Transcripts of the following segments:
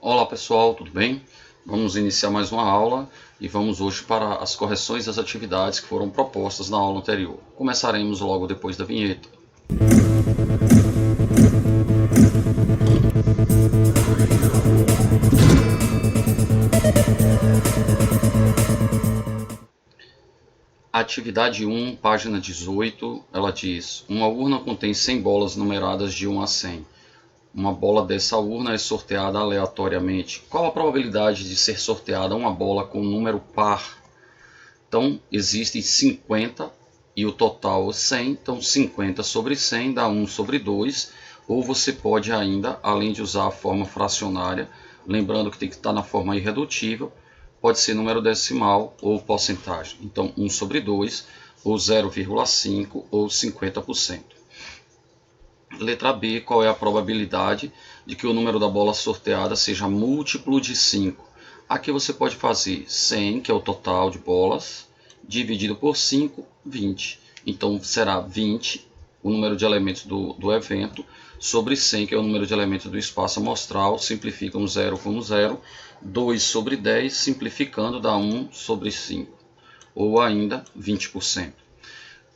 Olá pessoal, tudo bem? Vamos iniciar mais uma aula e vamos hoje para as correções das atividades que foram propostas na aula anterior. Começaremos logo depois da vinheta. Atividade 1, página 18, ela diz: uma urna contém 100 bolas numeradas de 1 a 100. Uma bola dessa urna é sorteada aleatoriamente. Qual a probabilidade de ser sorteada uma bola com número par? Então, existem 50 e o total 100. Então, 50 sobre 100 dá 1 sobre 2. Ou você pode ainda, além de usar a forma fracionária, lembrando que tem que estar na forma irredutível, pode ser número decimal ou porcentagem. Então, 1 sobre 2, ou 0,5, ou 50%. Letra B, qual é a probabilidade de que o número da bola sorteada seja múltiplo de 5? Aqui você pode fazer 100, que é o total de bolas, dividido por 5, 20. Então será 20, o número de elementos do evento, sobre 100, que é o número de elementos do espaço amostral, simplifica um 0 como 0, 2 sobre 10, simplificando dá 1 sobre 5, ou ainda 20%.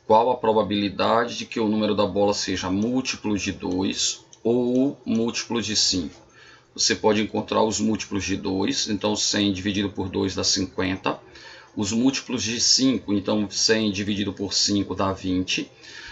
Qual a probabilidade de que o número da bola seja múltiplo de 2 ou múltiplo de 5? Você pode encontrar os múltiplos de 2, então 100 dividido por 2 dá 50. Os múltiplos de 5, então 100 dividido por 5 dá 20.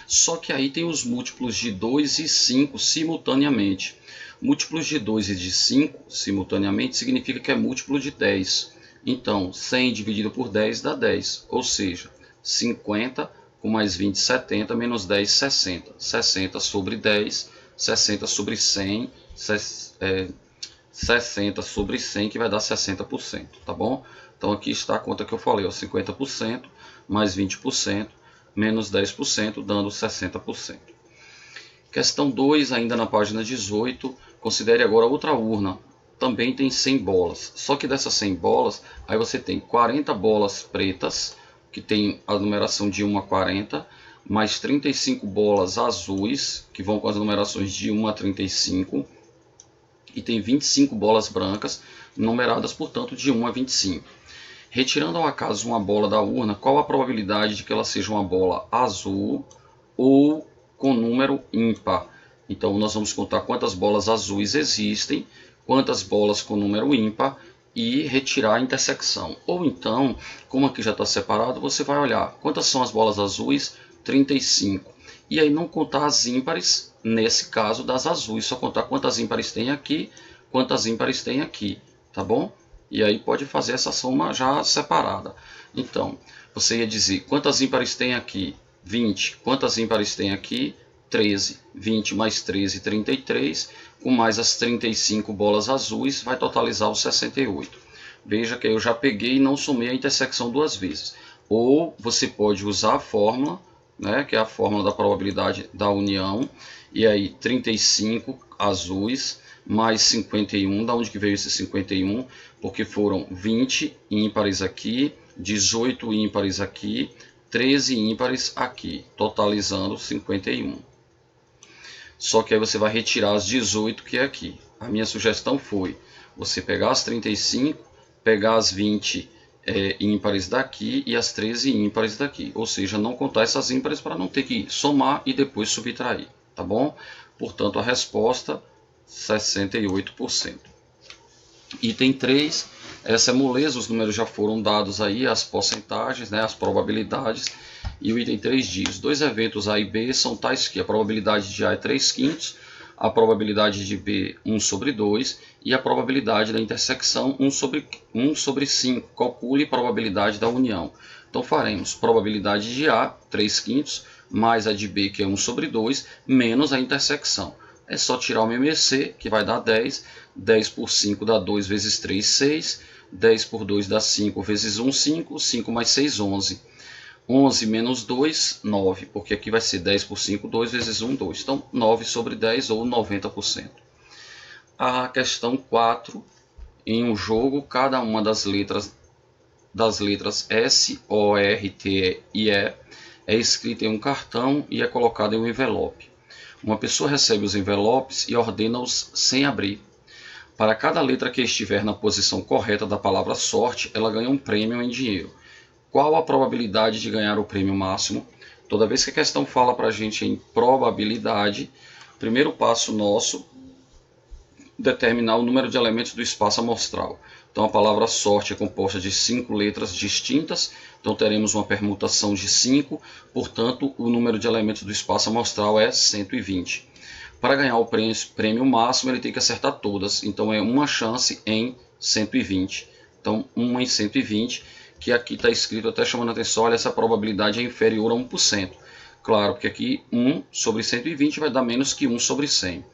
Só que aí tem os múltiplos de 2 e 5 simultaneamente. Múltiplos de 2 e de 5 simultaneamente significa que é múltiplo de 10. Então 100 dividido por 10 dá 10, ou seja, 50 com mais 20, 70, menos 10, 60. 60 sobre 10, 60 sobre 100, 60 sobre 100, que vai dar 60%, tá bom? Então aqui está a conta que eu falei, ó, 50% mais 20%, menos 10%, dando 60%. Questão 2, ainda na página 18, considere agora outra urna. Também tem 100 bolas, só que dessas 100 bolas, aí você tem 40 bolas pretas, que tem a numeração de 1 a 40, mais 35 bolas azuis, que vão com as numerações de 1 a 35, e tem 25 bolas brancas, numeradas, portanto, de 1 a 25. Retirando ao acaso uma bola da urna, qual a probabilidade de que ela seja uma bola azul ou com número ímpar? Então, nós vamos contar quantas bolas azuis existem, quantas bolas com número ímpar, e retirar a intersecção. Ou então, como aqui já está separado, você vai olhar quantas são as bolas azuis, 35. E aí não contar as ímpares, nesse caso das azuis, só contar quantas ímpares tem aqui, quantas ímpares tem aqui, tá bom? E aí pode fazer essa soma já separada. Então, você ia dizer quantas ímpares tem aqui? 20. Quantas ímpares tem aqui? 13. 20 mais 13, 33. Com mais as 35 bolas azuis, vai totalizar os 68. Veja que eu já peguei e não somei a intersecção duas vezes. Ou você pode usar a fórmula, né, que é a fórmula da probabilidade da união, e aí 35 azuis mais 51, da onde que veio esse 51? Porque foram 20 ímpares aqui, 18 ímpares aqui, 13 ímpares aqui, totalizando 51. Só que aí você vai retirar as 18 que é aqui. A minha sugestão foi você pegar as 35, pegar as 20 ímpares daqui e as 13 ímpares daqui. Ou seja, não contar essas ímpares para não ter que somar e depois subtrair, tá bom? Portanto, a resposta 68%. Item 3, essa é moleza, os números já foram dados aí, as porcentagens, né, as probabilidades. E o item 3 diz, dois eventos A e B são tais que a probabilidade de A é 3/5, a probabilidade de B 1 sobre 2 e a probabilidade da intersecção 1 sobre 5. Calcule a probabilidade da união. Então faremos probabilidade de A, 3/5, mais a de B, que é 1 sobre 2, menos a intersecção. É só tirar o MMC, que vai dar 10. 10 por 5 dá 2 vezes 3, 6. 10 por 2 dá 5 vezes 1, 5. 5 mais 6, 11. 11 menos 2, 9. Porque aqui vai ser 10 por 5, 2 vezes 1, 2. Então, 9 sobre 10 ou 90%. A questão 4. Em um jogo, cada uma das letras S, O, R, T e E é escrita em um cartão e é colocada em um envelope. Uma pessoa recebe os envelopes e ordena-os sem abrir. Para cada letra que estiver na posição correta da palavra sorte, ela ganha um prêmio em dinheiro. Qual a probabilidade de ganhar o prêmio máximo? Toda vez que a questão fala para a gente em probabilidade, primeiro passo nosso, determinar o número de elementos do espaço amostral. Então a palavra sorte é composta de 5 letras distintas, então teremos uma permutação de 5, portanto o número de elementos do espaço amostral é 120. Para ganhar o prêmio máximo ele tem que acertar todas, então é uma chance em 120. Então 1 em 120, que aqui está escrito até chamando a atenção, olha, essa probabilidade é inferior a 1%. Claro, porque aqui 1 sobre 120 vai dar menos que 1 sobre 100.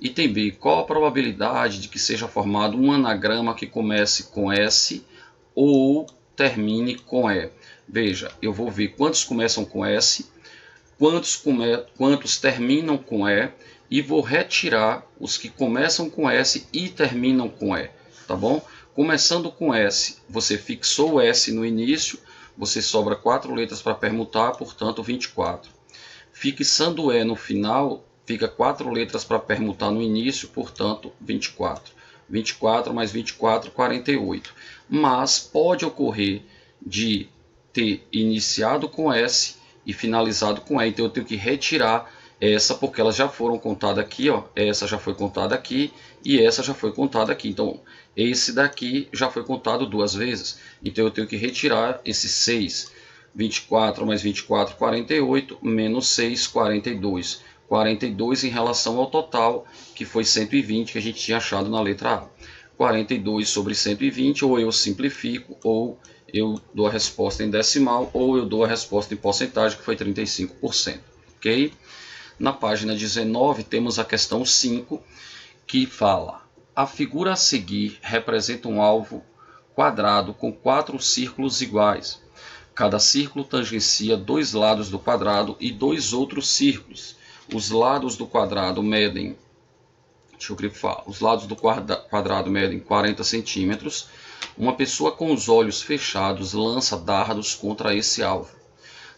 Item B, qual a probabilidade de que seja formado um anagrama que comece com S ou termine com E? Veja, eu vou ver quantos começam com S, quantos terminam com E, e vou retirar os que começam com S e terminam com E, tá bom? Começando com S, você fixou o S no início, você sobra 4 letras para permutar, portanto 24. Fixando o E no final, fica 4 letras para permutar no início, portanto 24. 24 mais 24, 48. Mas pode ocorrer de ter iniciado com S e finalizado com E. Então eu tenho que retirar essa, porque elas já foram contadas aqui, ó. Essa já foi contada aqui e essa já foi contada aqui. Então esse daqui já foi contado 2 vezes. Então eu tenho que retirar esses 6. 24 mais 24, 48, menos 6, 42. 42 em relação ao total, que foi 120, que a gente tinha achado na letra A. 42 sobre 120, ou eu simplifico, ou eu dou a resposta em decimal, ou eu dou a resposta em porcentagem, que foi 35%. Ok? Na página 19, temos a questão 5, que fala: a figura a seguir representa um alvo quadrado com 4 círculos iguais. Cada círculo tangencia 2 lados do quadrado e 2 outros círculos. Os lados do quadrado medem, os lados do quadrado medem 40 centímetros. Uma pessoa com os olhos fechados lança dardos contra esse alvo.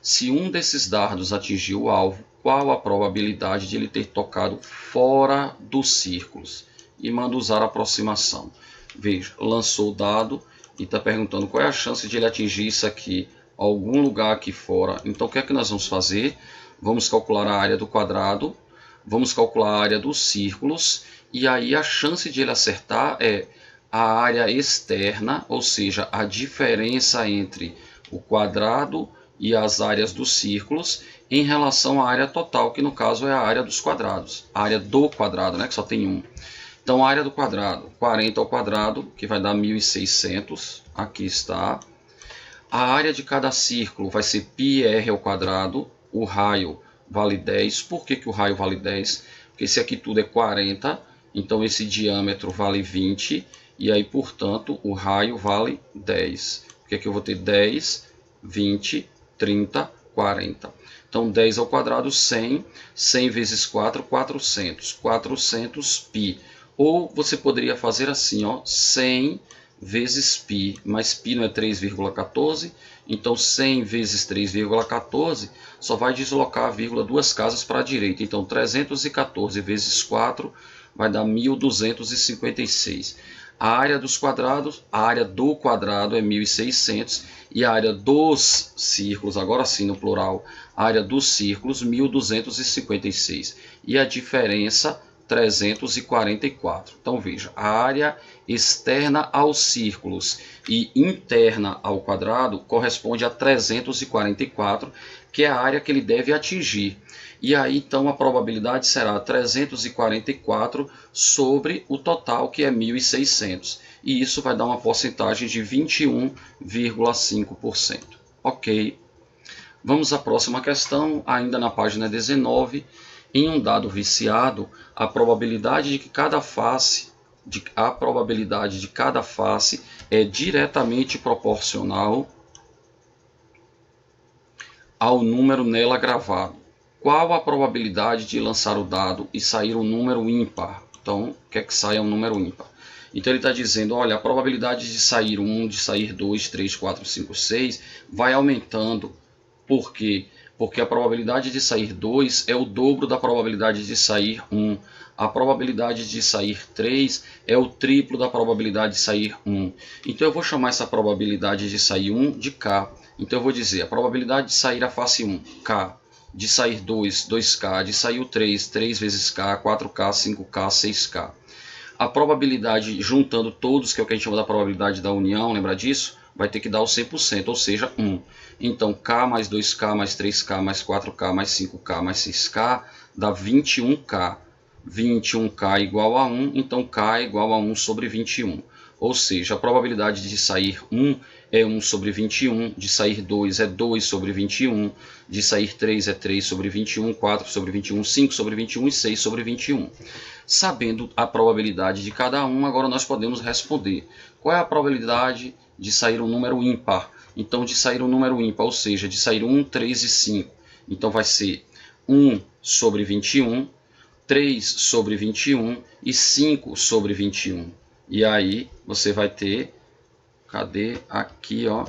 Se um desses dardos atingir o alvo, qual a probabilidade de ele ter tocado fora dos círculos? E manda usar a aproximação. Veja, lançou o dado e está perguntando qual é a chance de ele atingir isso aqui, algum lugar aqui fora. Então o que é que nós vamos fazer? Vamos calcular a área do quadrado, vamos calcular a área dos círculos, e aí a chance de ele acertar é a área externa, ou seja, a diferença entre o quadrado e as áreas dos círculos em relação à área total, que no caso é a área dos quadrados, a área do quadrado, né, que só tem um. Então a área do quadrado, 40 ao quadrado, que vai dar 1.600, aqui está. A área de cada círculo vai ser πr ao quadrado, o raio vale 10. Por que o raio vale 10? Porque esse aqui tudo é 40, então esse diâmetro vale 20, e aí, portanto, o raio vale 10. Porque aqui eu vou ter 10, 20, 30, 40. Então 10 ao quadrado, 100, 100 vezes 4, 400, 400 π. Ou você poderia fazer assim, ó, 100 vezes π, mas π não é 3,14, então 100 vezes 3,14 só vai deslocar a vírgula 2 casas para a direita, então 314 vezes 4 vai dar 1.256. A área dos quadrados, a área do quadrado é 1.600 e a área dos círculos, agora sim no plural, a área dos círculos 1.256 e a diferença 344. Então veja, a área externa aos círculos e interna ao quadrado corresponde a 344, que é a área que ele deve atingir. E aí então a probabilidade será 344 sobre o total, que é 1.600. E isso vai dar uma porcentagem de 21,5%. Ok. Vamos à próxima questão, ainda na página 19. Em um dado viciado, a probabilidade de cada face é diretamente proporcional ao número nela gravado. Qual a probabilidade de lançar o dado e sair um número ímpar? Então, quer que saia um número ímpar. Então ele está dizendo, olha, a probabilidade de sair 1, de sair 2, 3, 4, 5, 6 vai aumentando. Por quê? Porque a probabilidade de sair 2 é o dobro da probabilidade de sair 1. a probabilidade de sair 3 é o triplo da probabilidade de sair 1. Então eu vou chamar essa probabilidade de sair 1 de K. Então eu vou dizer a probabilidade de sair a face 1, K. De sair 2, 2K. De sair o 3, 3 vezes K, 4K, 5K, 6K. A probabilidade, juntando todos, que é o que a gente chama da probabilidade da união, lembra disso? Vai ter que dar o 100%, ou seja, 1. Então, K mais 2K mais 3K mais 4K mais 5K mais 6K dá 21K. 21K igual a 1, então K é igual a 1 sobre 21. Ou seja, a probabilidade de sair 1 é 1 sobre 21, de sair 2 é 2 sobre 21, de sair 3 é 3 sobre 21, 4 sobre 21, 5 sobre 21 e 6 sobre 21. Sabendo a probabilidade de cada um, agora nós podemos responder. Qual é a probabilidade de sair um número ímpar? Então, de sair um número ímpar, ou seja, de sair 1, 3 e 5. Então, vai ser 1 sobre 21, 3 sobre 21 e 5 sobre 21. E aí, você vai ter, cadê? Aqui, ó,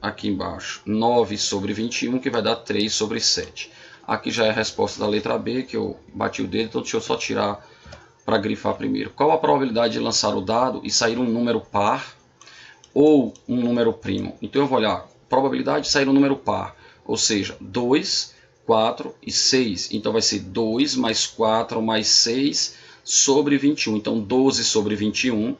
aqui embaixo, 9 sobre 21, que vai dar 3 sobre 7. Aqui já é a resposta da letra B, que eu bati o dedo, então deixa eu só tirar para grifar primeiro. Qual a probabilidade de lançar o dado e sair um número par ou um número primo? Então eu vou olhar, probabilidade de sair um número par, ou seja, 2, 4 e 6. Então vai ser 2 mais 4 mais 6 sobre 21. Então 12 sobre 21.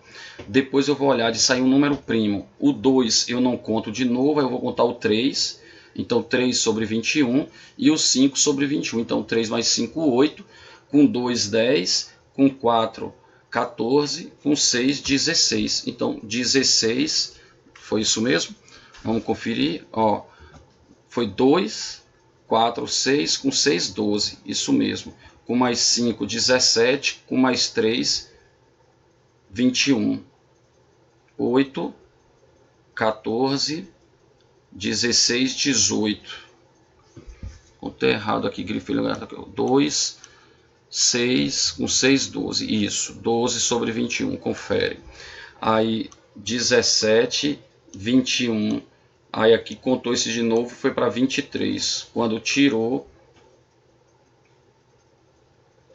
Depois eu vou olhar de sair um número primo. O 2 eu não conto de novo, aí eu vou contar o 3. Então 3 sobre 21 e o 5 sobre 21. Então 3 mais 5, 8. Com 2, 10. Com 4, 14. Com 6, 16. Então 16, foi isso mesmo? Vamos conferir. Ó, foi 2, 4, 6. Com 6, 12. Isso mesmo. Com mais 5, 17. Com mais 3, 21. 8, 14, 16, 18. Contei errado aqui, grifei 2, 6, com 6, 12. Isso, 12 sobre 21, confere. Aí 17, 21. Aí aqui contou esse de novo, foi para 23. Quando tirou,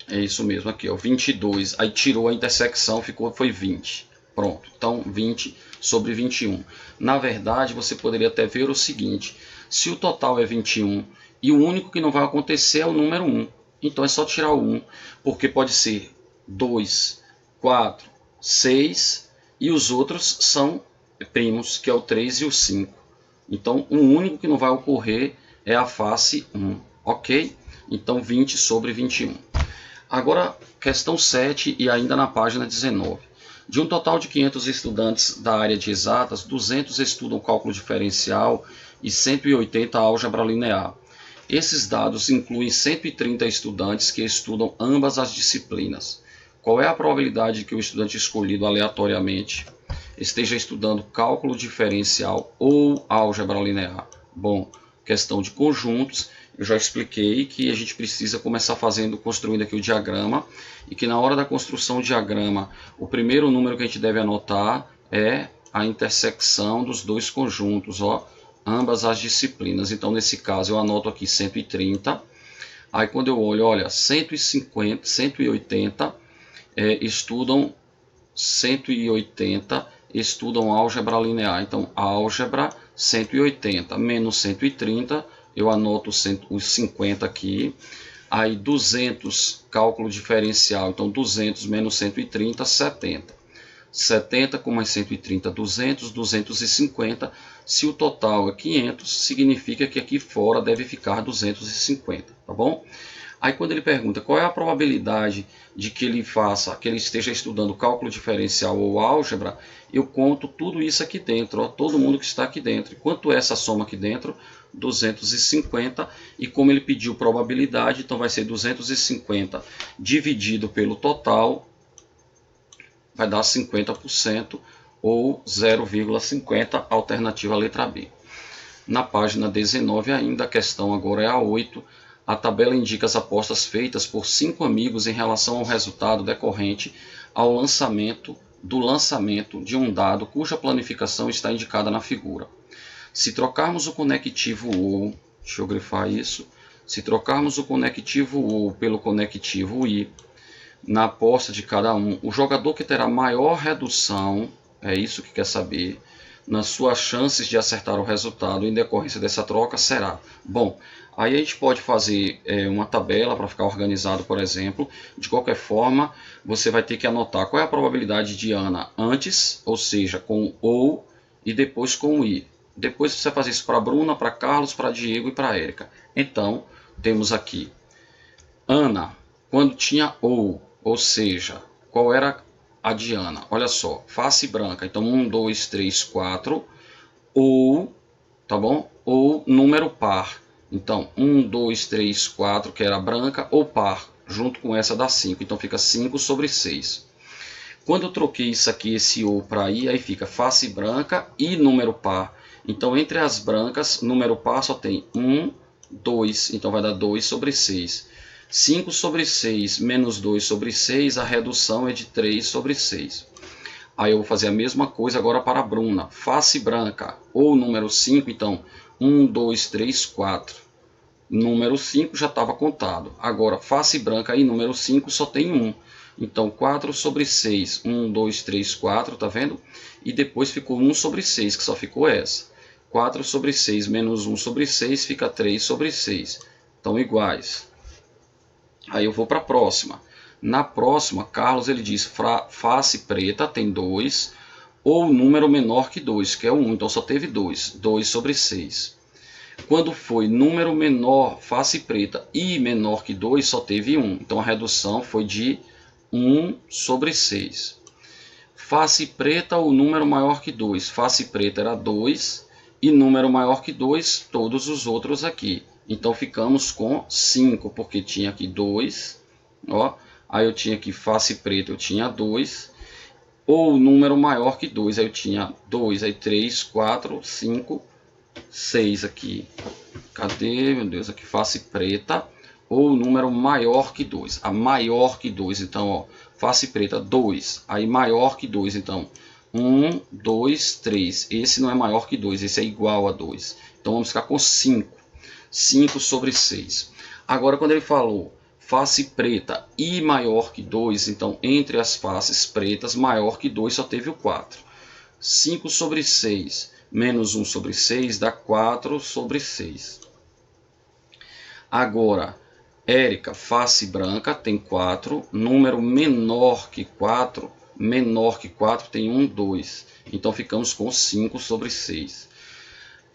é isso mesmo aqui, ó, 22. Aí tirou a intersecção, foi 20. Pronto, então 20 sobre 21. Na verdade, você poderia até ver o seguinte: se o total é 21 e o único que não vai acontecer é o número 1, então é só tirar o 1, porque pode ser 2, 4, 6 e os outros são primos, que é o 3 e o 5. Então, o único que não vai ocorrer é a face 1, ok? Então, 20 sobre 21. Agora, questão 7 e ainda na página 19. De um total de 500 estudantes da área de exatas, 200 estudam cálculo diferencial e 180 álgebra linear. Esses dados incluem 130 estudantes que estudam ambas as disciplinas. Qual é a probabilidade de que o estudante escolhido aleatoriamente esteja estudando cálculo diferencial ou álgebra linear? Bom, questão de conjuntos. Eu já expliquei que a gente precisa começar construindo aqui o diagrama, e que na hora da construção do diagrama, o primeiro número que a gente deve anotar é a intersecção dos dois conjuntos, ó, ambas as disciplinas. Então, nesse caso, eu anoto aqui 130. Aí, quando eu olho, olha, 150, 180 estudam 180 estudam álgebra linear. Então, álgebra 180 menos 130, eu anoto os 50 aqui. Aí 200, cálculo diferencial. Então, 200 menos 130, 70. 70 com mais 130, 200, 250. Se o total é 500, significa que aqui fora deve ficar 250, tá bom? Aí quando ele pergunta qual é a probabilidade de que ele esteja estudando cálculo diferencial ou álgebra, eu conto tudo isso aqui dentro, ó, todo mundo que está aqui dentro. E quanto é essa soma aqui dentro? 250. E como ele pediu probabilidade, então vai ser 250 dividido pelo total, vai dar 50% ou 0,50, alternativa letra B. Na página 19 ainda, a questão agora é a 8. A tabela indica as apostas feitas por 5 amigos em relação ao resultado decorrente ao lançamento de um dado cuja planificação está indicada na figura. Se trocarmos o conectivo OU, deixa eu grifar isso, se trocarmos o conectivo OU pelo conectivo I, na aposta de cada um, o jogador que terá maior redução, é isso que quer saber, nas suas chances de acertar o resultado em decorrência dessa troca será. Bom, aí a gente pode fazer uma tabela para ficar organizado, por exemplo. De qualquer forma, você vai ter que anotar qual é a probabilidade de Ana antes, ou seja, com ou, e depois com o i. Depois você vai fazer isso para Bruna, para Carlos, para Diego e para Érica. Então, temos aqui Ana, quando tinha ou seja, qual era a de Ana? Olha só, face branca, então 1, 2, 3, 4, ou, tá bom? Ou número par, então 1, 2, 3, 4, que era branca, ou par, junto com essa dá 5, então fica 5 sobre 6. Quando eu troquei isso aqui, esse ou para i, aí fica face branca e número par. Então, entre as brancas, número par só tem 1, 2, então vai dar 2 sobre 6. 5 sobre 6 menos 2 sobre 6, a redução é de 3 sobre 6. Aí eu vou fazer a mesma coisa agora para a Bruna. Face branca ou número 5, então 1, 2, 3, 4. Número 5 já estava contado. Agora, face branca e número 5 só tem 1. Então, 4 sobre 6, 1, 2, 3, 4, tá vendo? E depois ficou 1 sobre 6, que só ficou essa. 4 sobre 6 menos 1 sobre 6 fica 3 sobre 6. Estão iguais. Aí eu vou para a próxima. Na próxima, Carlos ele diz face preta tem 2, ou número menor que 2, que é 1. Então só teve 2. 2 sobre 6. Quando foi número menor, face preta, e menor que 2, só teve 1. Então a redução foi de 1 sobre 6. Face preta, o número maior que 2. Face preta era 2 e número maior que 2, todos os outros aqui. Então ficamos com 5, porque tinha aqui 2. Ó, aí eu tinha aqui face preta, eu tinha 2. Ou número maior que 2, aí eu tinha 2, aí 3, 4, 5, 6 aqui. Cadê, meu Deus, aqui face preta ou número maior que 2. A maior que 2, então, ó, face preta 2, aí maior que 2, então 1, 2, 3. Esse não é maior que 2, esse é igual a 2. Então vamos ficar com 5. 5 sobre 6. Agora quando ele falou face preta e maior que 2, então entre as faces pretas, maior que 2 só teve o 4. 5 sobre 6 menos 1 sobre 6 dá 4 sobre 6. Agora, Érica, face branca, tem 4. Número menor que 4 tem 1, 2. Então ficamos com 5 sobre 6.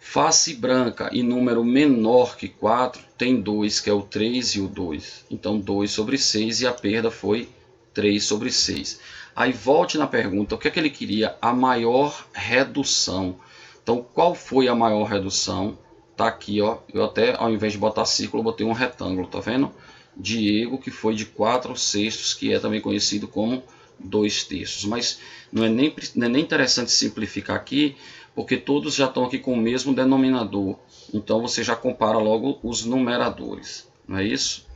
Face branca e número menor que 4 tem 2, que é o 3 e o 2. Então 2 sobre 6 e a perda foi 3 sobre 6. Aí volte na pergunta, o que é que ele queria? A maior redução. Então qual foi a maior redução? Tá aqui, ó. Eu até, ao invés de botar círculo, botei um retângulo, tá vendo? Diego, que foi de 4/6, que é também conhecido como 2/3. Mas não é nem interessante simplificar aqui, porque todos já estão aqui com o mesmo denominador. Então você já compara logo os numeradores, não é isso?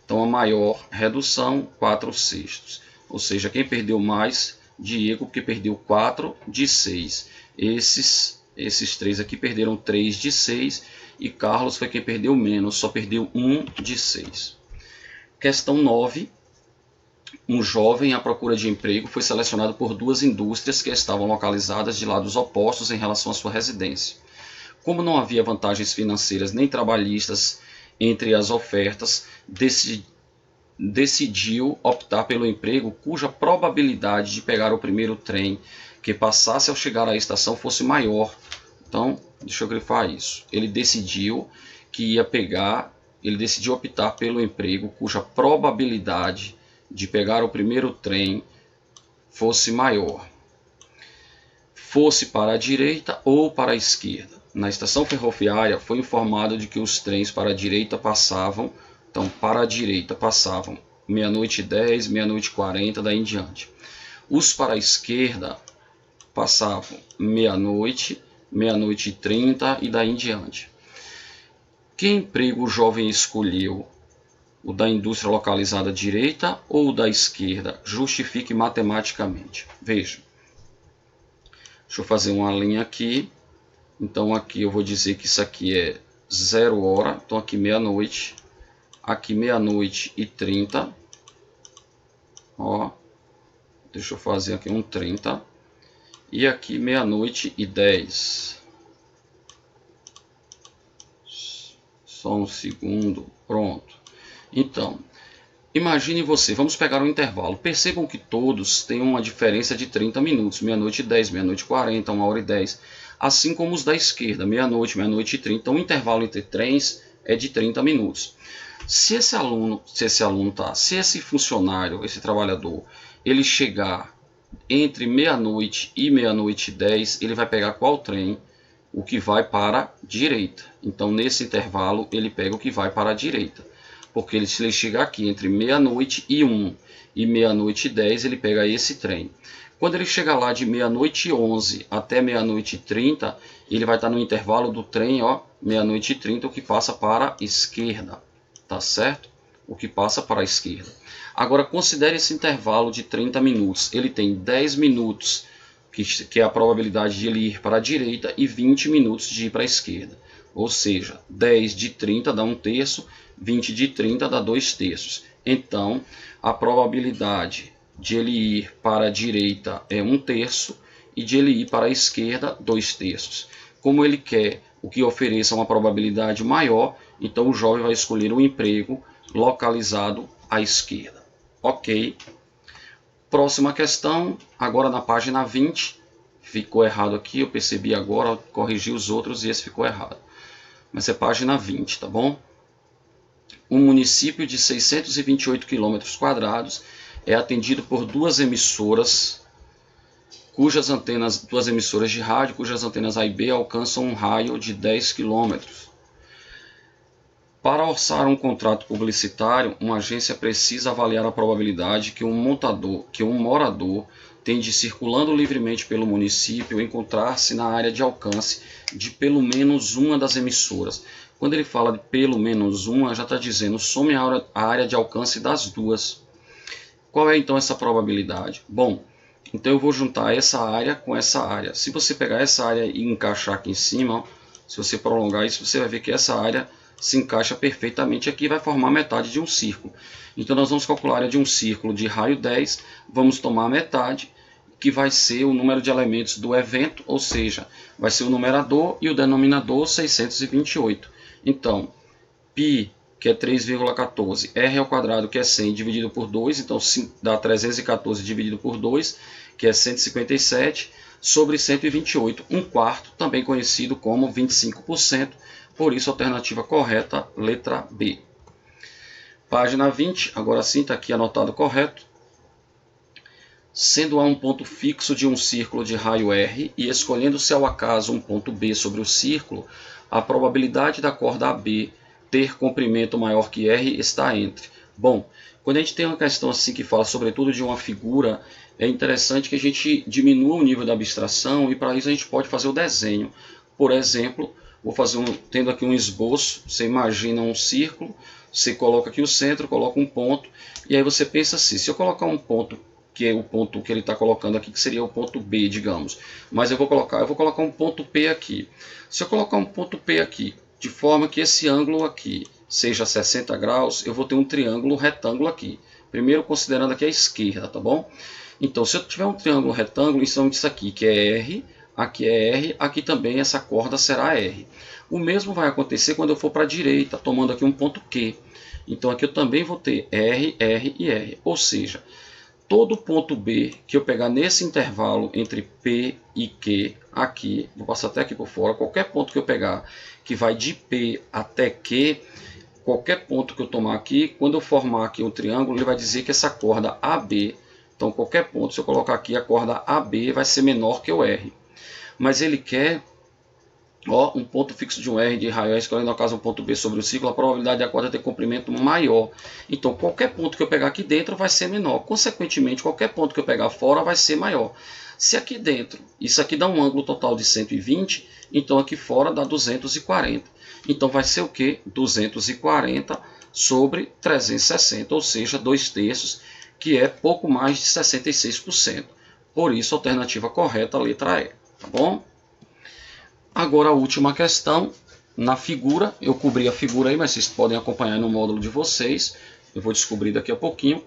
Então a maior redução, 4/6. Ou seja, quem perdeu mais? Diego, porque perdeu 4 de 6. Esses três aqui perderam 3 de 6 e Carlos foi quem perdeu menos, só perdeu 1 de 6. Questão 9. Um jovem à procura de emprego foi selecionado por duas indústrias que estavam localizadas de lados opostos em relação à sua residência. Como não havia vantagens financeiras nem trabalhistas entre as ofertas, decidiu optar pelo emprego cuja probabilidade de pegar o primeiro trem que passasse ao chegar à estação fosse maior. Então, deixa eu grifar isso. Ele decidiu optar pelo emprego cuja probabilidade de pegar o primeiro trem fosse maior, fosse para a direita ou para a esquerda. Na estação ferroviária foi informado de que os trens para a direita passavam, então para a direita passavam 00:10, 00:40, daí em diante. Os para a esquerda passavam 00:00, 00:30 e daí em diante. Que emprego o jovem escolheu? O da indústria localizada à direita ou o da esquerda? Justifique matematicamente. Veja. Deixa eu fazer uma linha aqui. Então aqui eu vou dizer que isso aqui é 0 hora. Então aqui 00:00. Aqui 00:30. Ó, deixa eu fazer aqui um 30. E aqui meia-noite e 10. Só um segundo. Pronto. Então, imagine você, vamos pegar um intervalo. Percebam que todos têm uma diferença de 30 minutos. Meia-noite e 10, meia-noite e 40, 1h10. Assim como os da esquerda, meia-noite, meia-noite e 30. Então, o intervalo entre trens é de 30 minutos. Se esse funcionário, esse trabalhador, ele chegar entre meia-noite e meia-noite e 10, ele vai pegar qual trem? O que vai para a direita. Então, nesse intervalo, ele pega o que vai para a direita. Porque se ele chegar aqui entre meia-noite e 1 e meia-noite e 10, ele pega esse trem. Quando ele chegar lá de meia-noite e 11 até meia-noite e 30, ele vai estar no intervalo do trem, ó, meia-noite e 30, o que passa para a esquerda. Tá certo? O que passa para a esquerda. Agora, considere esse intervalo de 30 minutos. Ele tem 10 minutos, que é a probabilidade de ele ir para a direita, e 20 minutos de ir para a esquerda. Ou seja, 10 de 30 dá 1/3, 20 de 30 dá 2/3. Então, a probabilidade de ele ir para a direita é 1/3 e de ele ir para a esquerda 2/3. Como ele quer o que ofereça uma probabilidade maior, então o jovem vai escolher um emprego localizado à esquerda. Ok. Próxima questão, agora na página 20. Ficou errado aqui, eu percebi agora, corrigi os outros e esse ficou errado. Mas é página 20, tá bom? Um município de 628 km² é atendido por duas emissoras de rádio, cujas antenas A e B alcançam um raio de 10 km. Para orçar um contrato publicitário, uma agência precisa avaliar a probabilidade que um morador tem de, circulando livremente pelo município, encontrar-se na área de alcance de pelo menos uma das emissoras. Quando ele fala de pelo menos uma, já está dizendo some a área de alcance das duas. Qual é então essa probabilidade? Bom, então eu vou juntar essa área com essa área. Se você pegar essa área e encaixar aqui em cima, ó, se você prolongar isso, você vai ver que essa área se encaixa perfeitamente aqui e vai formar metade de um círculo. Então nós vamos calcular a área de um círculo de raio 10, vamos tomar a metade, que vai ser o número de elementos do evento, ou seja, vai ser o numerador e o denominador 628. Então, π, que é 3,14, r ao quadrado, que é 100, dividido por 2, então dá 314 dividido por 2, que é 157, sobre 128, 1/4, também conhecido como 25%, por isso, alternativa correta, letra B. Página 20, agora sim está aqui anotado correto. Sendo A um ponto fixo de um círculo de raio R e escolhendo-se ao acaso um ponto B sobre o círculo, a probabilidade da corda AB ter comprimento maior que R está entre. Bom, quando a gente tem uma questão assim que fala sobretudo de uma figura, é interessante que a gente diminua o nível da abstração e para isso a gente pode fazer o desenho. Por exemplo, vou fazer tendo aqui um esboço, você imagina um círculo, você coloca aqui o centro, coloca um ponto, e aí você pensa assim, se eu colocar um ponto, que é o ponto que ele está colocando aqui, que seria o ponto B, digamos, mas eu vou colocar um ponto P aqui. Se eu colocar um ponto P aqui, de forma que esse ângulo aqui seja 60 graus, eu vou ter um triângulo retângulo aqui. Primeiro considerando aqui a esquerda, tá bom? Então, se eu tiver um triângulo retângulo, então isso aqui que é R, aqui é R, aqui também essa corda será R. O mesmo vai acontecer quando eu for para a direita, tomando aqui um ponto Q. Então aqui eu também vou ter R, R e R. Ou seja, todo ponto B que eu pegar nesse intervalo entre P e Q, aqui, vou passar até aqui por fora, qualquer ponto que eu pegar que vai de P até Q, qualquer ponto que eu tomar aqui, quando eu formar aqui um triângulo, ele vai dizer que essa corda AB, então qualquer ponto, se eu colocar aqui a corda AB vai ser menor que o R. Mas ele quer um ponto fixo de um R de raio R, escolhendo no caso um ponto B sobre o círculo, a probabilidade da corda ter comprimento maior. Então, qualquer ponto que eu pegar aqui dentro vai ser menor. Consequentemente, qualquer ponto que eu pegar fora vai ser maior. Se aqui dentro, isso aqui dá um ângulo total de 120, então aqui fora dá 240. Então, vai ser o quê? 240 sobre 360, ou seja, 2/3, que é pouco mais de 66%. Por isso, a alternativa correta, a letra E. Tá bom? Agora a última questão, na figura, eu cobri a figura aí, mas vocês podem acompanhar no módulo de vocês, eu vou descobrir daqui a pouquinho.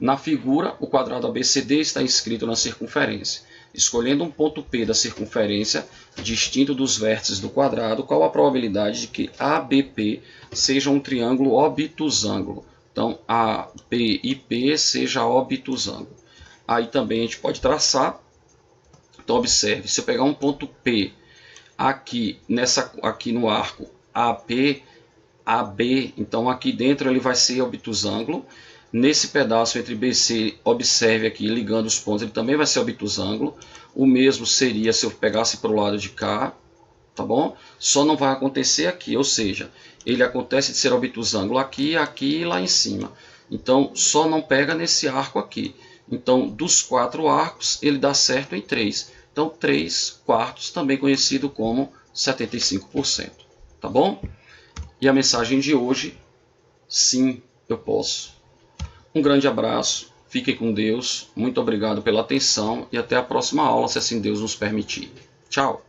Na figura, o quadrado ABCD está inscrito na circunferência. Escolhendo um ponto P da circunferência, distinto dos vértices do quadrado, qual a probabilidade de que ABP seja um triângulo obtusângulo? Então, AB e P seja obtusângulo. Aí também a gente pode traçar. Então, observe, se eu pegar um ponto P aqui no arco AP, AB, então aqui dentro ele vai ser obtusângulo. Nesse pedaço entre BC, observe aqui, ligando os pontos, ele também vai ser obtusângulo. O mesmo seria se eu pegasse para o lado de cá, tá bom? Só não vai acontecer aqui, ou seja, ele acontece de ser obtusângulo aqui, aqui e lá em cima. Então, só não pega nesse arco aqui. Então, dos 4 arcos, ele dá certo em 3. Então, 3/4, também conhecido como 75%. Tá bom? E a mensagem de hoje, sim, eu posso. Um grande abraço, fiquem com Deus, muito obrigado pela atenção e até a próxima aula, se assim Deus nos permitir. Tchau!